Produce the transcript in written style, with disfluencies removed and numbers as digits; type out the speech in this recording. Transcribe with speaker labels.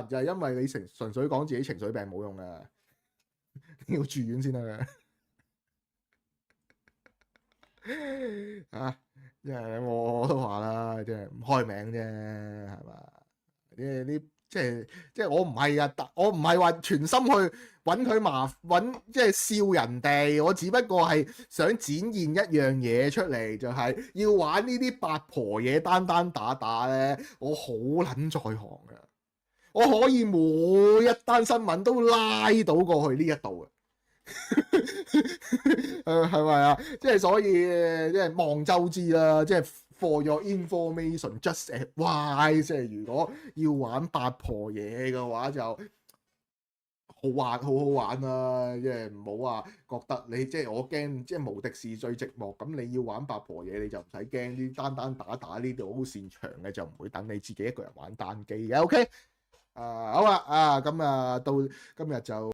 Speaker 1: 就係因為你純粹講自己情緒病冇用嘅，要住院先得嘅。啊，因為我都話啦，即係唔開名啫，係嘛？啲即係我唔係啊，我唔係話全心去揾佢揾即係笑人哋，我只不過係想展現一樣嘢出嚟，就係要玩呢啲八婆嘢單單打打咧，我好撚在行㗎，我可以每一單新聞都拉到過去呢一度嘅。係咪啊？即係所以即係望周知啦，即係 for your information just advise，即係如果要玩八婆嘢嘅話就好玩，好好玩啦！即係唔好話覺得你即係我驚，即係無敵是最寂寞。咁你要玩八婆嘢，你就唔使驚啲單單打打呢度好擅長嘅，就唔會等你自己一個人玩單機嘅。OK，好啦，咁到今日就。